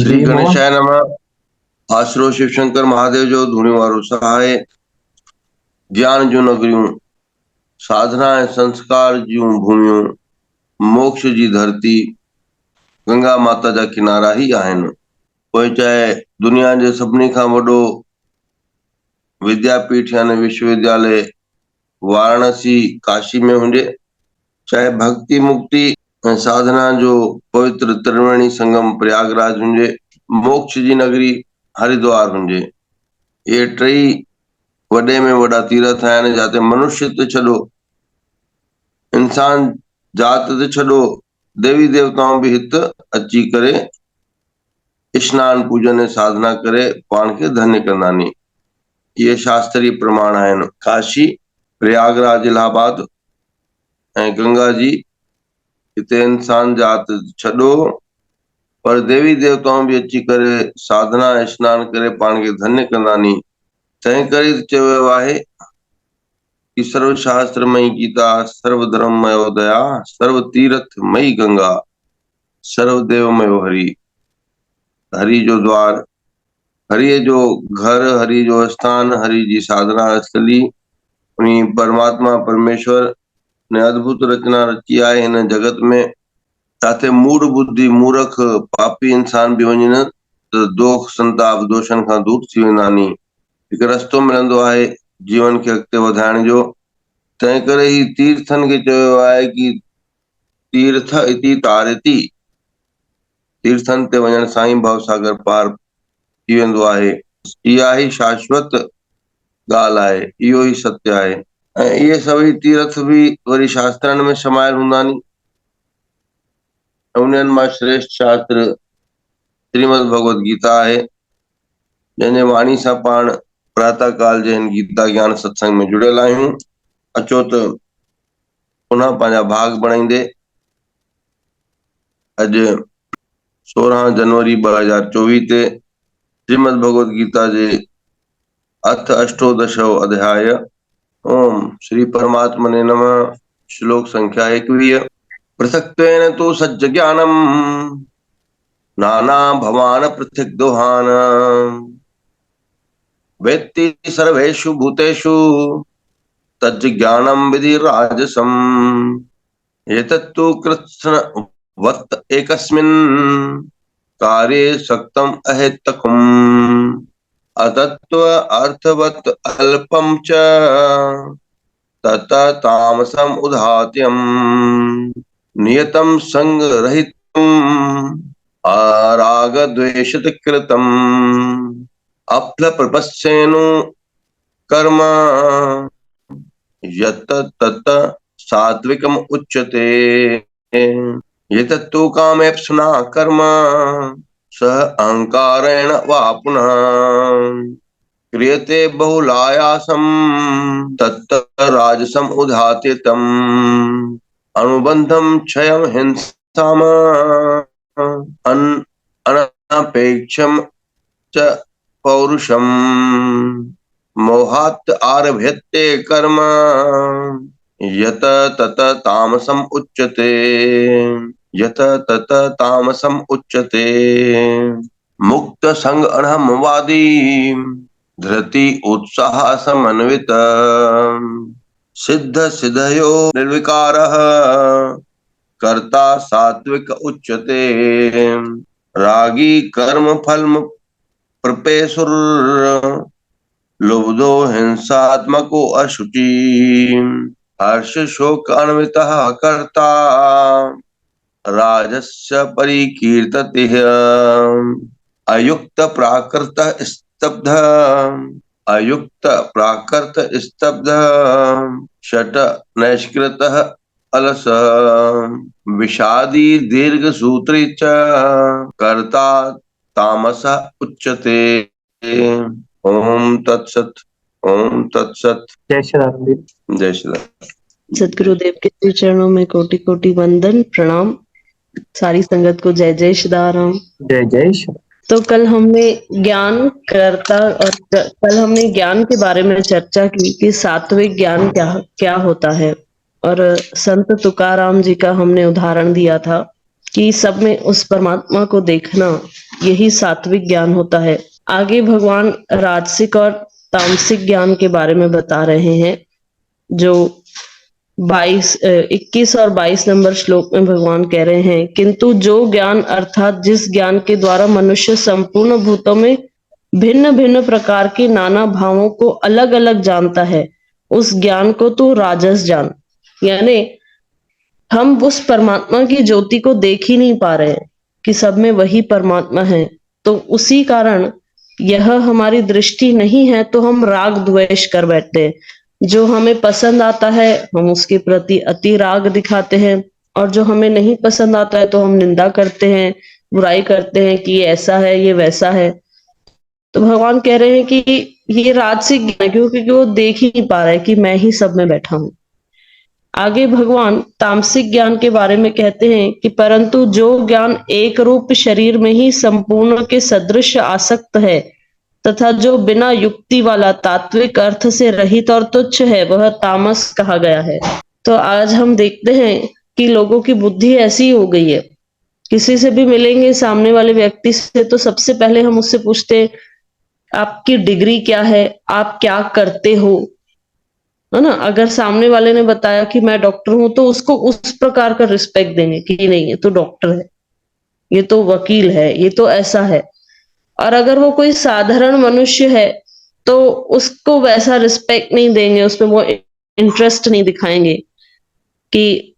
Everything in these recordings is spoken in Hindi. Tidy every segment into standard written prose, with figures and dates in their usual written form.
श्री गणेशाय नमः। आश्रो शिव शंकर महादेव जो धूणी वारो सहाय, ज्ञान जो नगरियूं, साधना ऐं संस्कार जूं भूमियूं, मोक्ष जी धरती गंगा माता जा किनारा ही आहिनि। पोइ चाहे दुनिया जे सभिनी खां वॾो विद्यापीठ यानी विश्वविद्यालय वाराणसी काशी में हुजे, चाहे भक्ति मुक्ति ऐं साधना जो पवित्र त्रिवेणी संगम प्रयागराज हुजे, मोक्ष जी नगरी हरिद्वार हुजे, ये टई वॾे में वॾा तीर्थ आहिनि जिते मनुष्य ते छॾो, इंसान जात ते छॾो, देवी देवताऊं बि हिते अची करे स्नान पूजन ऐं साधना करे पाण खे धन्य कंदा नी। ये शास्त्रीय प्रमाण आहिनि। काशी, प्रयागराज, इलाहाबाद ऐं गंगा जी हिते इंसान जात छॾो पर देवी देवताऊं बि अची करे साधना स्नान करे पाण खे धन्य कंदा नी। तंहिं करे चयो वियो आहे कि सर्व शास्त्र मई गीता, सर्व धर्म मयो दया, सर्व तीर्थ मई गंगा, सर्व देव मयो हरि। हरि जो द्वार, हरि जो घर, हरि जो स्थान, हरि जी साधना स्थली, उन्हीं परमात्मा परमेश्वर ने अद्भुत रचना रची आहे हिन जगत में। ताते मूड बुद्धि मूर्ख पापी इंसान भी वञनि त दोख संताप दोषन खां दूर थी वेंदा नी। हिकु रस्तो मिलंदो आहे जीवन खे अॻिते वधाइण जो। तंहिं करे ही तीर्थनि खे चयो आहे कि तीर्थ इति तारति, तीर्थनि ते वञण सां ई भवसागर पार थी वेंदो आहे। इहा ई शाश्वत ॻाल्हि आहे, इहो ई सत्य आहे। ऐं इहे सभई तीर्थ बि वरी शास्त्रनि में समायल हूंदा नी। उन्हनि मां श्रेष्ठ शास्त्र श्रीमद भगवत गीता आहे, जंहिंजे वाणी सां पाण प्रातः काल जे हिन गीता ज्ञान सत्संग में जुड़ियल आहियूं। अचो त पुनः पंहिंजा भाग बणाईंदे अॼु 16 जनवरी 2024 ते श्रीमद भगवत गीता जे अथ अष्टोदशो अध्याय ओम श्री परमात्मने नमः। श्लोक संख्या 21। पृथक्त्वेन तु सज्ज ज्ञानम नाना भवान पृथक् दोहान, वेत्ति सर्वेषु भूतेषु तज्ज ज्ञानम विधि राजसम, एतत्तु कृत्स्न वत् एकस्मिन् कार्ये सक्तम अहेतुकम्, अतत्व अर्थवत् अल्पम च तत तामसम उदात्यम, नियतम संग रहितम अराग द्वेषित कृतम, अफ्ल प्रपस्येनु कर्म यत तत सात्विकम उच्यते, एतत्तु कामेप्सुना कर्म सह अहंकारेण वा पुनः क्रियते बहुलायासम तत्त राजसम उदात्यतम, अनुबंधम क्षयम हिंसाम अनपेक्षम च पौरुषम, मोहात् आरभ्यते कर्म यत तत तामसम उच्यते, यत तत तामसम उच्यते, मुक्त संग अनहमवादी धृति उत्साह समन्वित, सिद्ध सिद्धयो निर्विकारः कर्ता सात्विक उच्यते, रागी कर्म फल प्रपेसुर लुब्धो हिंसात्मको अशुचि, हर्ष शोक अन्वितः कर्ता राजस्य परिकीर्ततिः, अयुक्त प्राकृत स्तब्ध, अयुक्त प्राकृत स्तब्ध, शट नैष्कृतः अलस, विषादी दीर्घ सूत्री च कर्ता तामस उच्यते। ओम तत्सत, ओम तत्सत। जय श्री राम। जय श्री राम। सदगुरुदेव के श्री चरणों में कोटि कोटि वंदन प्रणाम। सारी संगत को जय जय सीताराम। जय जय श्री। तो कल हमने ज्ञान के बारे में चर्चा की कि सात्विक ज्ञान क्या होता है, और संत तुकाराम जी का हमने उदाहरण दिया था कि सब में उस परमात्मा को देखना यही सात्विक ज्ञान होता है। आगे भगवान राजसिक और तामसिक ज्ञान के बारे में बता रहे हैं, जो 21 और 22 नंबर श्लोक में भगवान कह रहे हैं, किंतु जो ज्ञान अर्थात जिस ज्ञान के द्वारा मनुष्य संपूर्ण भूतों में भिन्न भिन्न प्रकार के नाना भावों को अलग अलग जानता है, उस ज्ञान को तो राजस जान। यानी हम उस परमात्मा की ज्योति को देख ही नहीं पा रहे हैं कि सब में वही परमात्मा है, तो उसी कारण यह हमारी दृष्टि नहीं है, तो हम राग द्वेष कर बैठते हैं। जो हमें पसंद आता है हम उसके प्रति अति राग दिखाते हैं, और जो हमें नहीं पसंद आता है तो हम निंदा करते हैं, बुराई करते हैं कि ये ऐसा है, ये वैसा है। तो भगवान कह रहे हैं कि ये राजसिक ज्ञान है, क्योंकि वो देख ही नहीं पा रहा है कि मैं ही सब में बैठा हूं। आगे भगवान तामसिक ज्ञान के बारे में कहते हैं कि परंतु जो ज्ञान एक रूप शरीर में ही संपूर्ण के सदृश आसक्त है, तथा जो बिना युक्ति वाला तात्विक अर्थ से रहित और तुच्छ है, वह तामस कहा गया है। तो आज हम देखते हैं कि लोगों की बुद्धि ऐसी हो गई है, किसी से भी मिलेंगे सामने वाले व्यक्ति से तो सबसे पहले हम उससे पूछते हैं आपकी डिग्री क्या है, आप क्या करते हो, है ना। अगर सामने वाले ने बताया कि मैं डॉक्टर हूं तो उसको उस प्रकार का रिस्पेक्ट देंगे कि नहीं ये तो डॉक्टर है, ये तो वकील है, ये तो ऐसा है। और अगर वो कोई साधारण मनुष्य है तो उसको वैसा रिस्पेक्ट नहीं देंगे, उसमें वो इंटरेस्ट नहीं दिखाएंगे कि,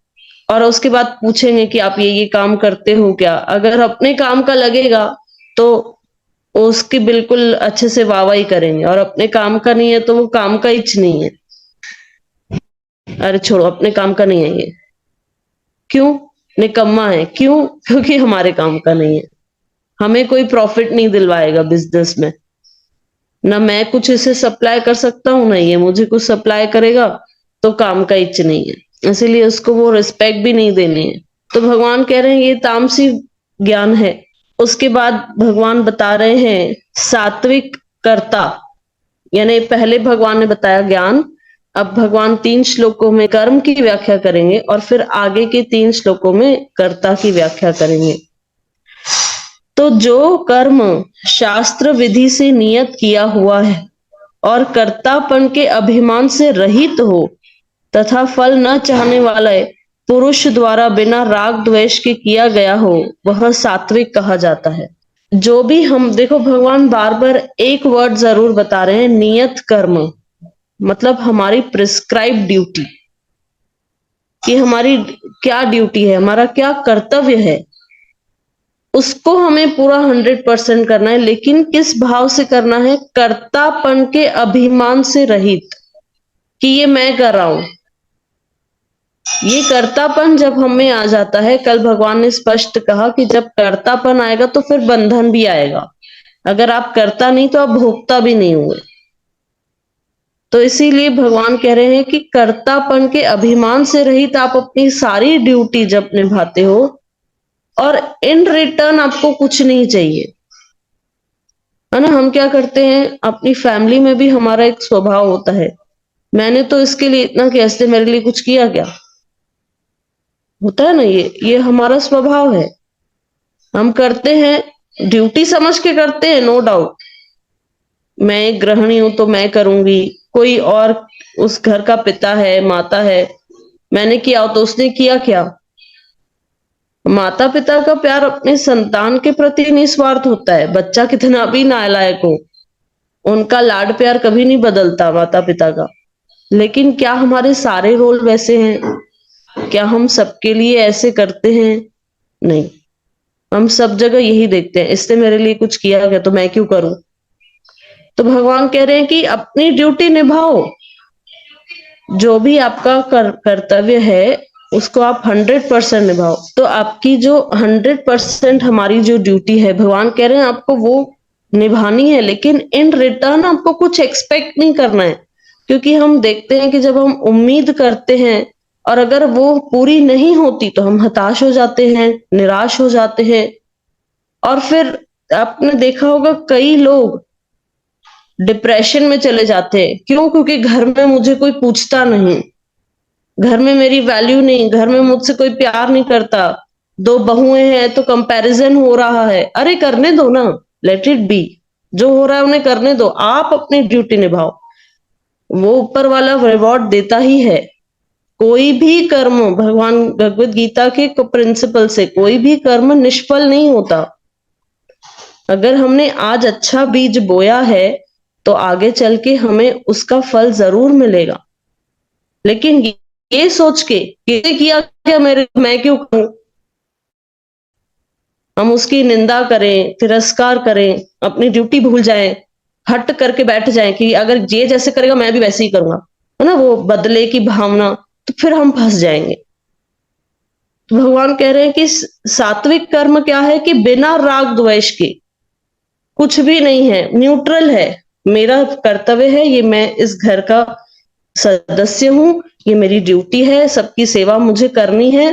और उसके बाद पूछेंगे कि आप ये काम करते हो क्या। अगर अपने काम का लगेगा तो उसकी बिल्कुल अच्छे से वाहवाही करेंगे, और अपने काम का नहीं है तो वो काम का इच नहीं है, अरे छोड़ो अपने काम का नहीं है ये, क्यों, निकम्मा है, क्यों, क्योंकि हमारे काम का नहीं है, हमें कोई प्रॉफिट नहीं दिलवाएगा बिजनेस में, ना मैं कुछ इसे सप्लाई कर सकता हूं, ना ये मुझे कुछ सप्लाई करेगा, तो काम का इच नहीं है, इसीलिए उसको वो रिस्पेक्ट भी नहीं देनी है। तो भगवान कह रहे हैं ये तामसी ज्ञान है। उसके बाद भगवान बता रहे हैं सात्विक कर्ता, यानी पहले भगवान ने बताया ज्ञान, अब भगवान 3 श्लोकों में कर्म की व्याख्या करेंगे और फिर आगे के 3 श्लोकों में कर्ता की व्याख्या करेंगे। तो जो कर्म शास्त्र विधि से नियत किया हुआ है और कर्तापन के अभिमान से रहित हो तथा फल न चाहने वाले पुरुष द्वारा बिना राग द्वेष के किया गया हो, वह सात्विक कहा जाता है। जो भी हम देखो, भगवान बार बार एक वर्ड जरूर बता रहे हैं, नियत कर्म, मतलब हमारी प्रिस्क्राइब ड्यूटी, कि हमारी क्या ड्यूटी है, हमारा क्या कर्तव्य है, उसको हमें पूरा 100% करना है। लेकिन किस भाव से करना है, कर्तापन के अभिमान से रहित, कि ये मैं कर रहा हूं। ये कर्तापन जब हमें आ जाता है, कल भगवान ने स्पष्ट कहा कि जब कर्तापन आएगा तो फिर बंधन भी आएगा, अगर आप कर्ता नहीं तो आप भोक्ता भी नहीं हुए। तो इसीलिए भगवान कह रहे हैं कि कर्तापन के अभिमान से रहित आप अपनी सारी ड्यूटी जब निभाते हो और इन रिटर्न आपको कुछ नहीं चाहिए, है ना। हम क्या करते हैं, अपनी फैमिली में भी हमारा एक स्वभाव होता है, मैंने तो इसके लिए इतना किया, इसने मेरे लिए कुछ किया क्या, होता है ना। ये हमारा स्वभाव है, हम करते हैं ड्यूटी समझ के करते हैं, नो डाउट। मैं एक गृहिणी हूं तो मैं करूंगी, कोई और उस घर का पिता है, माता है, मैंने किया तो उसने किया क्या। माता पिता का प्यार अपने संतान के प्रति निस्वार्थ होता है, बच्चा कितना भी नालायक हो, उनका लाड प्यार कभी नहीं बदलता माता पिता का। लेकिन क्या हमारे सारे रोल वैसे हैं, क्या हम सबके लिए ऐसे करते हैं, नहीं। हम सब जगह यही देखते हैं, इसने मेरे लिए कुछ किया गया तो मैं क्यों करूं। तो भगवान कह रहे हैं कि अपनी ड्यूटी निभाओ, जो भी आपका कर्तव्य है उसको आप 100% निभाओ। तो आपकी जो 100% हमारी जो ड्यूटी है, भगवान कह रहे हैं आपको वो निभानी है, लेकिन इन रिटर्न आपको कुछ एक्सपेक्ट नहीं करना है। क्योंकि हम देखते हैं कि जब हम उम्मीद करते हैं और अगर वो पूरी नहीं होती तो हम हताश हो जाते हैं, निराश हो जाते हैं। और फिर आपने देखा होगा कई लोग डिप्रेशन में चले जाते हैं, क्यों, क्योंकि घर में मुझे कोई पूछता नहीं, घर में मेरी वैल्यू नहीं, घर में मुझसे कोई प्यार नहीं करता, दो बहुएं हैं तो कंपैरिजन हो रहा है, अरे करने दो ना, लेट इट बी। जो हो रहा है उन्हें करने दो, आप अपनी ड्यूटी निभाओ, वो ऊपर वाला रिवॉर्ड देता ही है। कोई भी कर्म, भगवान भगवत गीता के प्रिंसिपल से कोई भी कर्म निष्फल नहीं होता। अगर हमने आज अच्छा बीज बोया है तो आगे चल के हमें उसका फल जरूर मिलेगा। लेकिन ये सोच के किसी किया क्या, मेरे मैं क्यों करूं, हम उसकी निंदा करें, तिरस्कार करें, अपनी ड्यूटी भूल जाएं, हट करके बैठ जाएं कि अगर ये जैसे करेगा मैं भी वैसे ही करूंगा, है ना, वो बदले की भावना, तो फिर हम फंस जाएंगे। तो भगवान कह रहे हैं कि सात्विक कर्म क्या है कि बिना राग द्वेष के, कुछ भी नहीं है, न्यूट्रल है। मेरा कर्तव्य है ये, मैं इस घर का सदस्य हूं, ये मेरी ड्यूटी है, सबकी सेवा मुझे करनी है।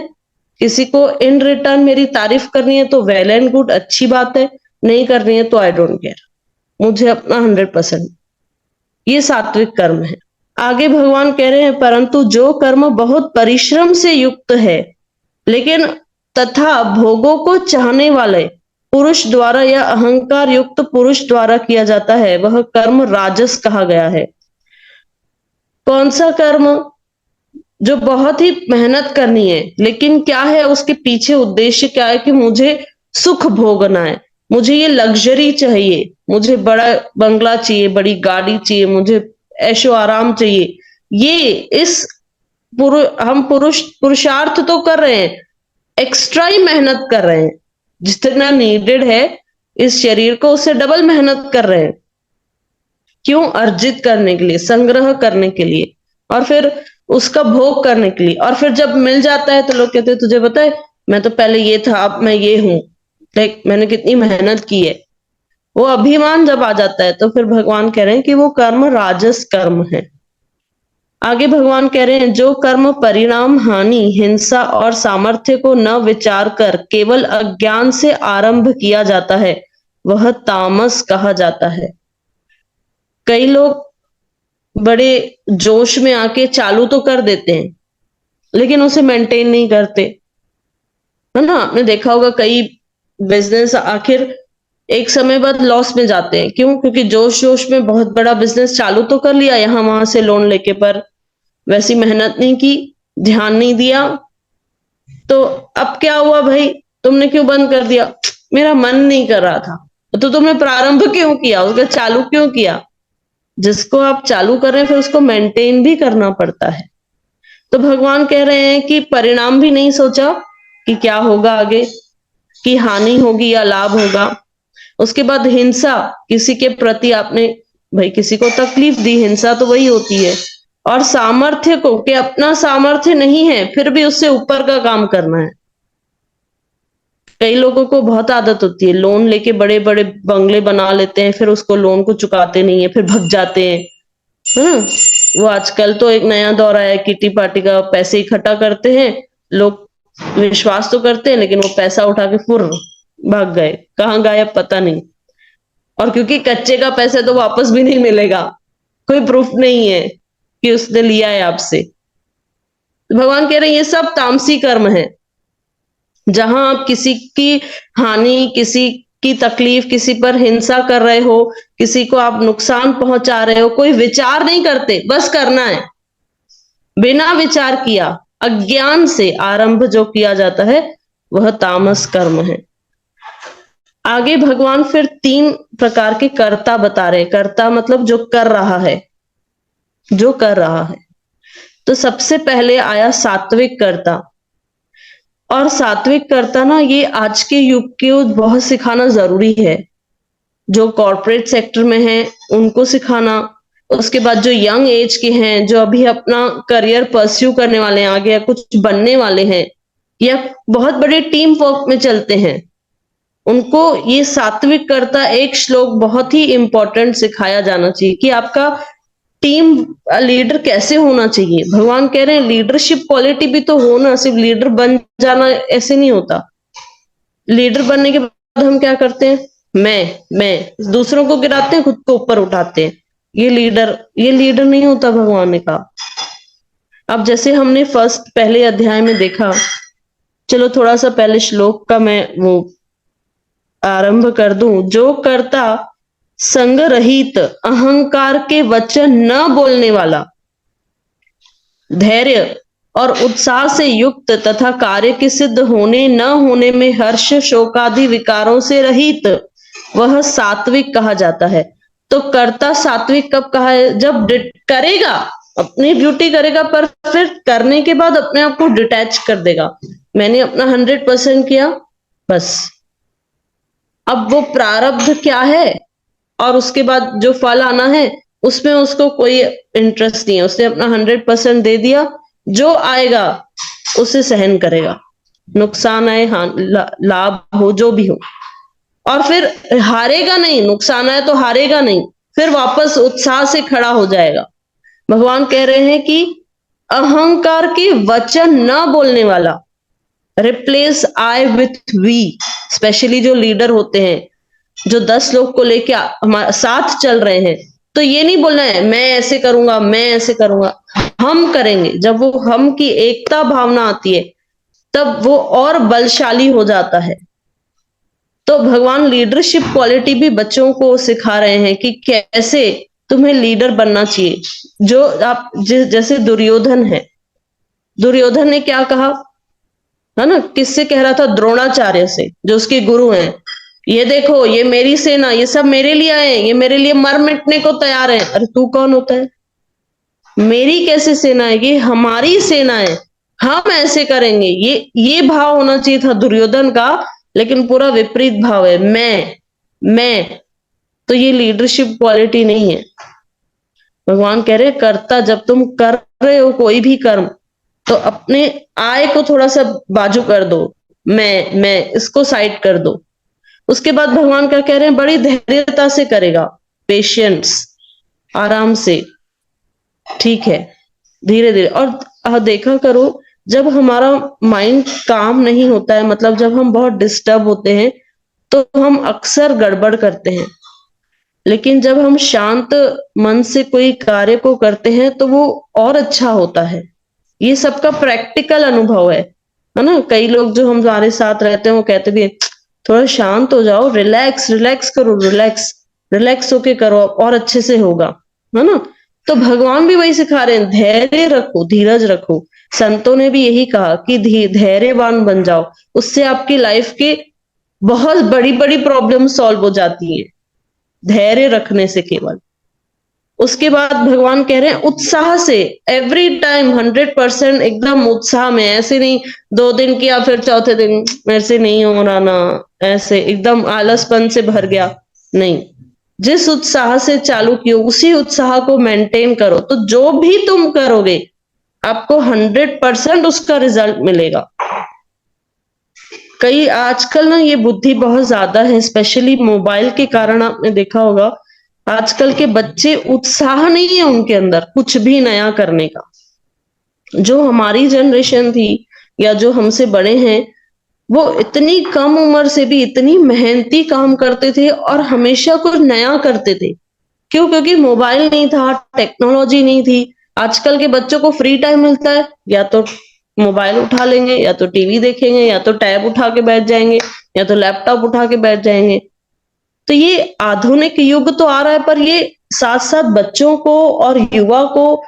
किसी को इन रिटर्न मेरी तारीफ करनी है तो वेल एंड गुड, अच्छी बात है, नहीं करनी है तो आई डोंट केयर, मुझे अपना 100%। ये सात्विक कर्म है। आगे भगवान कह रहे हैं परंतु जो कर्म बहुत परिश्रम से युक्त है लेकिन तथा भोगों को चाहने वाले पुरुष द्वारा या अहंकार युक्त पुरुष द्वारा किया जाता है, वह कर्म राजस कहा गया है। कौन सा कर्म? जो बहुत ही मेहनत करनी है, लेकिन क्या है उसके पीछे उद्देश्य क्या है कि मुझे सुख भोगना है, मुझे ये लग्जरी चाहिए, मुझे बड़ा बंगला चाहिए, बड़ी गाड़ी चाहिए, मुझे ऐशो आराम चाहिए। ये इस हम पुरुषार्थ तो कर रहे हैं, एक्स्ट्रा ही मेहनत कर रहे हैं, जितना नीडेड है इस शरीर को उससे डबल मेहनत कर रहे हैं। क्यों? अर्जित करने के लिए, संग्रह करने के लिए, और फिर उसका भोग करने के लिए। और फिर जब मिल जाता है तो लोग कहते हैं तुझे पता है मैं तो पहले ये था, अब मैं ये हूं, लाइक मैंने कितनी मेहनत की है। वो अभिमान जब आ जाता है तो फिर भगवान कह रहे हैं कि वो कर्म राजस कर्म है। आगे भगवान कह रहे हैं जो कर्म परिणाम हानि, हिंसा और सामर्थ्य को न विचार कर केवल अज्ञान से आरंभ किया जाता है वह तामस कहा जाता है। कई लोग बड़े जोश में आके चालू तो कर देते हैं लेकिन उसे मेंटेन नहीं करते, है ना। आपने देखा होगा कई बिजनेस आखिर एक समय बाद लॉस में जाते हैं। क्यों? क्योंकि जोश जोश में बहुत बड़ा बिजनेस चालू तो कर लिया यहां वहां से लोन लेके, पर वैसी मेहनत नहीं की, ध्यान नहीं दिया, तो अब क्या हुआ भाई, तुमने क्यों बंद कर दिया? मेरा मन नहीं कर रहा था। तो तुमने प्रारंभ क्यों किया, उसका चालू क्यों किया? जिसको आप चालू कर रहे हैं फिर उसको मेंटेन भी करना पड़ता है। तो भगवान कह रहे हैं कि परिणाम भी नहीं सोचा कि क्या होगा आगे, कि हानि होगी या लाभ होगा। उसके बाद हिंसा, किसी के प्रति आपने भाई किसी को तकलीफ दी, हिंसा तो वही होती है। और सामर्थ्य को, कि अपना सामर्थ्य नहीं है फिर भी उससे ऊपर का काम करना है। कई लोगों को बहुत आदत होती है, लोन लेके बड़े बड़े बंगले बना लेते हैं, फिर उसको लोन को चुकाते नहीं है, फिर भग जाते हैं, है ना। वो आजकल तो एक नया दौर आया है, किटी पार्टी का, पैसे इकट्ठा करते हैं लोग, विश्वास तो करते हैं लेकिन वो पैसा उठा के फुर भाग गए, कहाँ गायब पता नहीं। और क्योंकि कच्चे का पैसा तो वापस भी नहीं मिलेगा, कोई प्रूफ नहीं है कि उसने लिया है आपसे। तो भगवान कह रहे हैं ये सब तामसी कर्म है, जहां आप किसी की हानि, किसी की तकलीफ, किसी पर हिंसा कर रहे हो, किसी को आप नुकसान पहुंचा रहे हो, कोई विचार नहीं करते, बस करना है, बिना विचार किया अज्ञान से आरंभ जो किया जाता है वह तामस कर्म है। आगे भगवान फिर 3 प्रकार के कर्ता बता रहे हैं। कर्ता मतलब जो कर रहा है, जो कर रहा है। तो सबसे पहले आया सात्विक कर्ता। और सात्विक कर्ता ना, ये आज के युग को बहुत सिखाना जरूरी है। जो कॉर्पोरेट सेक्टर में है उनको सिखाना, उसके बाद जो यंग एज के हैं, जो अभी अपना करियर परस्यू करने वाले हैं, आगे कुछ बनने वाले हैं, या बहुत बड़े टीम वर्क में चलते हैं, उनको ये सात्विक कर्ता एक श्लोक बहुत ही इंपॉर्टेंट सिखाया जाना चाहिए कि आपका टीम लीडर कैसे होना चाहिए। भगवान कह रहे हैं लीडरशिप क्वालिटी भी तो हो ना, सिर्फ लीडर बन जाना ऐसे नहीं होता। लीडर बनने के बाद हम क्या करते हैं, मैं दूसरों को गिराते हैं, खुद को ऊपर उठाते हैं, ये लीडर नहीं होता भगवान ने कहा। अब जैसे हमने पहले अध्याय में देखा चलो थोड़ा सा पहले श्लोक का मैं वो आरंभ कर दूं। जो कर्ता संग रहित, अहंकार के वचन न बोलने वाला, धैर्य और उत्साह से युक्त तथा कार्य के सिद्ध होने न होने में हर्ष शोकादि विकारों से रहित, वह सात्विक कहा जाता है। तो कर्ता सात्विक कब कहा है? जब करेगा, अपनी ड्यूटी करेगा, पर फिर करने के बाद अपने आप को डिटैच कर देगा। मैंने अपना 100% किया, बस। अब वो प्रारब्ध क्या है और उसके बाद जो फल आना है उसमें उसको कोई इंटरेस्ट नहीं है। उसने अपना 100% दे दिया, जो आएगा उसे सहन करेगा, नुकसान आए, लाभ हो, जो भी हो। और फिर हारेगा नहीं, नुकसान आए तो हारेगा नहीं, फिर वापस उत्साह से खड़ा हो जाएगा। भगवान कह रहे हैं कि अहंकार के वचन न बोलने वाला, replace I with we. Specially जो लीडर होते हैं, जो 10 लोग को लेके हमारे साथ चल रहे हैं, तो ये नहीं बोलना है मैं ऐसे करूंगा, मैं ऐसे करूंगा, हम करेंगे। जब वो हम की एकता भावना आती है तब वो और बलशाली हो जाता है। तो भगवान लीडरशिप क्वालिटी भी बच्चों को सिखा रहे हैं कि कैसे तुम्हें लीडर बनना चाहिए। जो आप जैसे दुर्योधन है, दुर्योधन ने क्या कहा, है ना, किससे कह रहा था? द्रोणाचार्य से, जो उसके गुरु हैं। ये देखो, ये मेरी सेना, ये सब मेरे लिए आए, ये मेरे लिए मर मिटने को तैयार है। अरे तू कौन होता है? मेरी कैसे सेना है? ये हमारी सेना है, हम ऐसे करेंगे। ये भाव होना चाहिए था दुर्योधन का, लेकिन पूरा विपरीत भाव है, मैं। तो ये लीडरशिप क्वालिटी नहीं है। भगवान कह रहे कर्ता, जब तुम कर रहे हो कोई भी कर्म, तो अपने आय को थोड़ा सा बाजू कर दो, मैं इसको साइड कर दो। उसके बाद भगवान क्या कह रहे हैं? बड़ी धैर्यता से करेगा, पेशेंस, आराम से, ठीक है, धीरे धीरे। और देखा करो, जब हमारा माइंड काम नहीं होता है, मतलब जब हम बहुत डिस्टर्ब होते हैं, तो हम अक्सर गड़बड़ करते हैं। लेकिन जब हम शांत मन से कोई कार्य को करते हैं तो वो और अच्छा होता है। ये सबका प्रैक्टिकल अनुभव है ना। कई लोग जो हमारे साथ रहते हैं वो कहते भी हैं, थोड़ा शांत हो जाओ, रिलैक्स रिलैक्स करो, रिलैक्स होके करो, और अच्छे से होगा, है ना। तो भगवान भी वही सिखा रहे हैं, धैर्य रखो, धीरज रखो। संतों ने भी यही कहा कि धैर्यवान बन जाओ, उससे आपकी लाइफ की बहुत बड़ी बड़ी प्रॉब्लम सॉल्व हो जाती है, धैर्य रखने से केवल। उसके बाद भगवान कह रहे हैं उत्साह से, एवरी टाइम 100% एकदम उत्साह में। ऐसे नहीं 2 दिन किया फिर चौथे दिन मेरे से नहीं हो रहा ना, ऐसे एकदम आलसपन से भर गया, नहीं। जिस उत्साह से चालू कियो उसी उत्साह को मेंटेन करो, तो जो भी तुम करोगे आपको 100% उसका रिजल्ट मिलेगा। कई आजकल ना ये बुद्धि बहुत ज्यादा है, स्पेशली मोबाइल के कारण आपने देखा होगा, आजकल के बच्चे उत्साह नहीं है उनके अंदर कुछ भी नया करने का। जो हमारी जनरेशन थी या जो हमसे बड़े हैं, वो इतनी कम उम्र से भी इतनी मेहनती काम करते थे और हमेशा कुछ नया करते थे। क्यों? क्योंकि मोबाइल नहीं था, टेक्नोलॉजी नहीं थी। आजकल के बच्चों को फ्री टाइम मिलता है, या तो मोबाइल उठा लेंगे, या तो टीवी देखेंगे, या तो टैब उठा के बैठ जाएंगे, या तो लैपटॉप उठा के बैठ जाएंगे। तो ये आधुनिक युग तो आ रहा है, पर ये साथ साथ बच्चों को और युवा को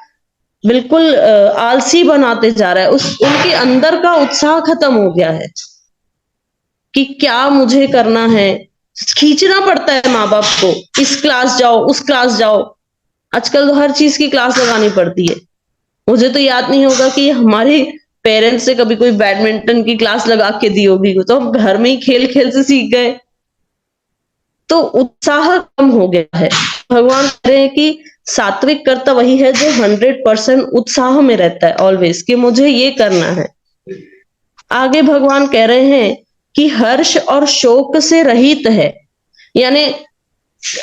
बिल्कुल आलसी बनाते जा रहा है। उनके अंदर का उत्साह खत्म हो गया है कि क्या मुझे करना है। खींचना पड़ता है माँ बाप को, इस क्लास जाओ, उस क्लास जाओ। आजकल तो हर चीज की क्लास लगानी पड़ती है। मुझे तो याद नहीं होगा कि हमारे पेरेंट्स से कभी कोई बैडमिंटन की क्लास लगा के दी होगी, तो हम घर में ही खेल खेल से सीख गए। तो उत्साह कम हो गया है। भगवान कह रहे हैं कि सात्विक कर्ता वही है जो 100% उत्साह में रहता है ऑलवेज, कि मुझे ये करना है। आगे भगवान कह रहे हैं कि हर्ष और शोक से रहित है। यानी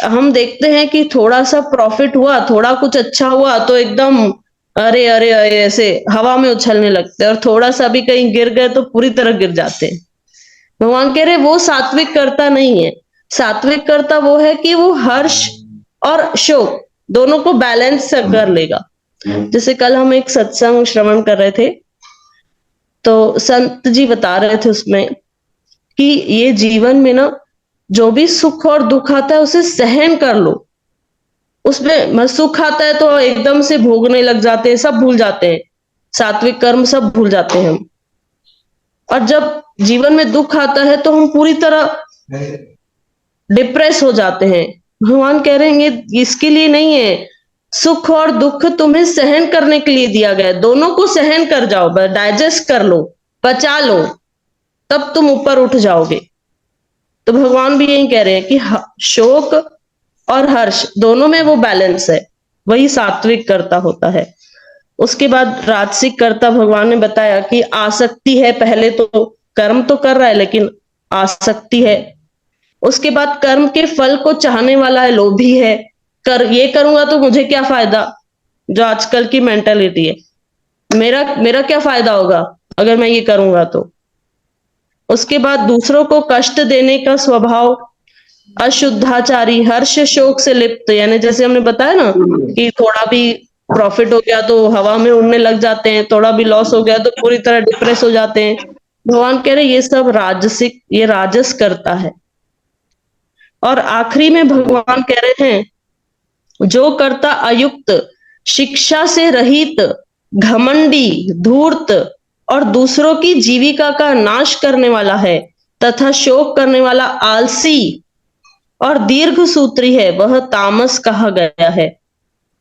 हम देखते हैं कि थोड़ा सा प्रॉफिट हुआ, थोड़ा कुछ अच्छा हुआ तो एकदम अरे अरे अरे ऐसे हवा में उछलने लगते हैं, और थोड़ा सा भी कहीं गिर गए तो पूरी तरह गिर जाते हैं। भगवान कह रहे वो सात्विक कर्ता नहीं है। सात्विक कर्ता वो है कि वो हर्ष और शोक दोनों को बैलेंस कर लेगा। जैसे कल हम एक सत्संग श्रवण कर रहे थे, तो संत जी बता रहे थे उसमें कि ये जीवन में ना जो भी सुख और दुख आता है उसे सहन कर लो। उसमें सुख आता है तो एकदम से भोगने लग जाते हैं, सब भूल जाते हैं, सात्विक कर्म सब भूल जाते हैं हम। और जब जीवन में दुख आता है तो हम पूरी तरह डिप्रेस हो जाते हैं। भगवान कह रहे हैं ये इसके लिए नहीं है, सुख और दुख तुम्हें सहन करने के लिए दिया गया है, दोनों को सहन कर जाओ, डाइजेस्ट कर लो, पचा लो, तब तुम ऊपर उठ जाओगे। तो भगवान भी यही कह रहे हैं कि शोक और हर्ष दोनों में वो बैलेंस है, वही सात्विक कर्ता होता है। उसके बाद राजसिक कर्ता भगवान ने बताया कि आसक्ति है, पहले तो कर्म तो कर रहा है लेकिन आसक्ति है। उसके बाद कर्म के फल को चाहने वाला है, लोभी है, ये करूंगा तो मुझे क्या फायदा, जो आजकल की मेंटालिटी है, मेरा मेरा क्या फायदा होगा अगर मैं ये करूंगा तो। उसके बाद दूसरों को कष्ट देने का स्वभाव, अशुद्धाचारी, हर्ष शोक से लिप्त, यानी जैसे हमने बताया ना कि थोड़ा भी प्रॉफिट हो गया तो हवा में उड़ने लग जाते हैं, थोड़ा भी लॉस हो गया तो पूरी तरह डिप्रेस हो जाते हैं। भगवान कह रहे ये सब राजसिक, ये राजस करता है। और आखिरी में भगवान कह रहे हैं जो कर्ता अयुक्त, शिक्षा से रहित, घमंडी, धूर्त और दूसरों की जीविका का नाश करने वाला है तथा शोक करने वाला आलसी और दीर्घ सूत्री है, वह तामस कहा गया है।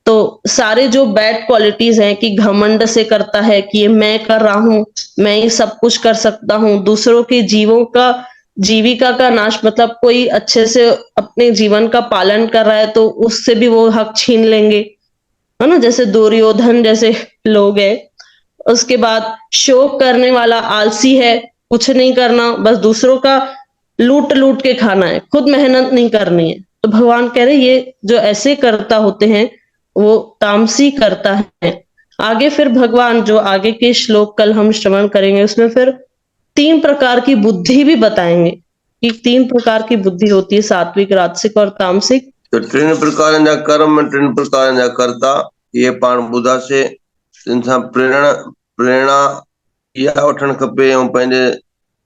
तो सारे जो बैड क्वालिटीज हैं कि घमंड से करता है कि ये मैं कर रहा हूं, मैं ये सब कुछ कर सकता हूं, दूसरों के जीवों का जीविका का नाश, मतलब कोई अच्छे से अपने जीवन का पालन कर रहा है तो उससे भी वो हक छीन लेंगे, है ना, जैसे दुर्योधन जैसे लोग हैं। उसके बाद शोक करने वाला आलसी है, कुछ नहीं करना, बस दूसरों का लूट लूट के खाना है, खुद मेहनत नहीं करनी है। तो भगवान कह रहे ये जो ऐसे कर्ता होते हैं वो तामसी करता है। आगे फिर भगवान जो आगे के श्लोक कल हम श्रवण करेंगे उसमें फिर 3 प्रकार की बुद्धि भी बताएंगे कि 3 प्रकार की बुद्धि होती है, सात्विक, राजसिक और तामसिक। तो 3 प्रकारनि जा कर्म, 3 प्रकारनि जा कर्ता, ये पाण ॿुधा से इंसान प्रेरणा इहा वठणु खपे ऐं पंहिंजे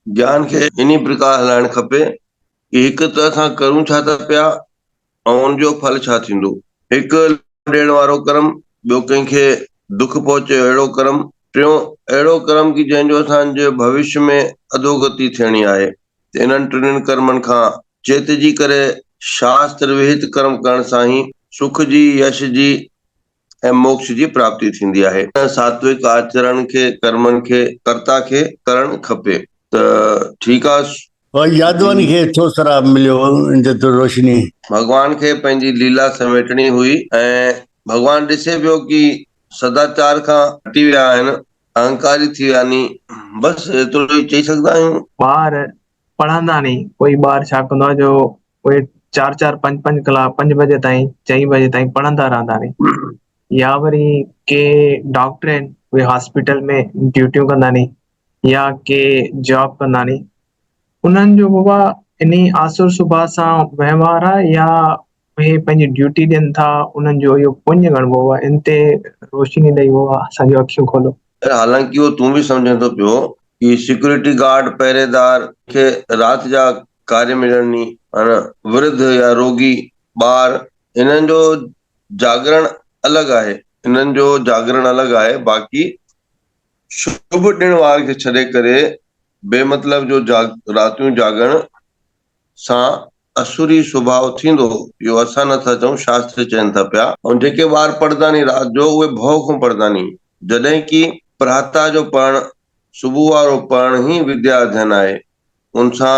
ज्ञान खे इन्ही प्रकार हलाइणु खपे कि हिकु त असां करूं छा था पिया ऐं उनजो फल छा थींदो। हिकु ॾियण वारो कर्म, ॿियो कंहिंखे दुख पहुचे अहिड़ो कर्म, टियों अहिड़ो कर्म कि जंहिंजो असांजे भविष्य में अधोगति थियणी आहे। इन्हनि 3 कर्मनि खां चेतजी करे शास्त्र विहित कर्म करण सां ही सुख जी, यश जी ऐं मोक्ष जी प्राप्ति थींदी आहे। सात्विक आचरण खे, कर्मनि खे कर्ता खे करणु खपे। त ठीकु आहे। और यादवानी खे छो शराब मिलियो जतो रोशनी? भगवान खे पंहिंजी लीला समेटणी हुई ऐं भगवान ॾिसे पियो कि सदाचार खां हटी विया आहिनि, अहंकारी थी विया नी, बसि एतिरो ई चई सघंदा आहियूं। ॿार पढ़ंदा नहीं, कोई ॿार छा कंदो आहे जो उहे 4-4 5-5 कलाक 5 बजे ताईं 4 बजे ताईं पढ़ंदा रहंदा नी, या वरी के डॉक्टर आहिनि उहे हॉस्पिटल में ड्यूटियूं कंदा नी, या के जॉब कंदा नी, उन्हनि जो बाबा इन्ही आसुर सुभाउ सां वहिंवार आहे या उहे पंहिंजी ड्यूटी ॾियनि था, उन्हनि जो इहो पुण्य ॻणबो आहे, इन ते रोशनी ॾेई बाबा असांजूं अखियूं खोलो। हालांकि वो तूं भी समझंदो पियो कि सिक्योरिटी गार्ड, पहरेदार खे रात जा कार्य मिलणी, वृद्ध या रोगी, ॿार, इन्हनि जो जागरण अलॻि आहे, इन्हनि जो जागरण अलॻि आहे। बाक़ी शुभ ॾिण वार खे छॾे करे बेमतलब जो रातियूं जागण सां असुरी स्वभाव थींदो, इहो असां नथा चऊं, शास्त्र चवनि था पिया। ऐं जेके ॿार पढ़ंदा नी राति जो, उहे भउ खां पढ़ंदा नी, जॾहिं की प्रातः जो पढ़णु, सुबुह वारो पढ़णु ही विद्या अध्ययन आहे। उनसां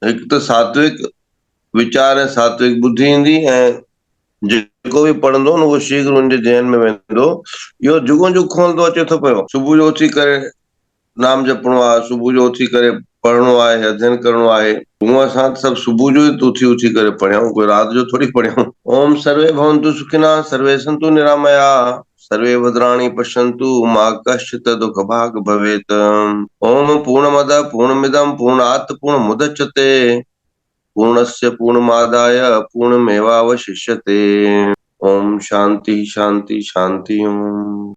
हिकु त सात्विक विचार ऐं सात्विक बुद्धि ईंदी ऐं जेको भी पढ़ंदो न उहो शीघ्र उनजे ज़हन में वेंदो। इहो जुगो जुग खोलंदो अचे थो पियो। सुबुह जो उथी करे नाम जपणो आहे, सुबुह जो उथी करे पढ़णो आहे, अध्ययन करणो आहे। हूअं असां सभु सुबुह जो ई उथी करे पढ़ियूं, कोई राति जो थोड़ी पढ़ियूं। ओम सर्वे भवन्तु सुखिनः, सर्वे सन्तु निरामयाः, सर्वे भद्राणि पश्यन्तु मा कश्चित् दुःखभाग् भवेत्। ओम पूर्णमदः पूर्णमिदं पूर्णात् पूर्णमुदच्यते पूर्णस्य पूर्णमादाय पूर्णमेवावशिष्यते। ओम शांति शांति शांति। ओम।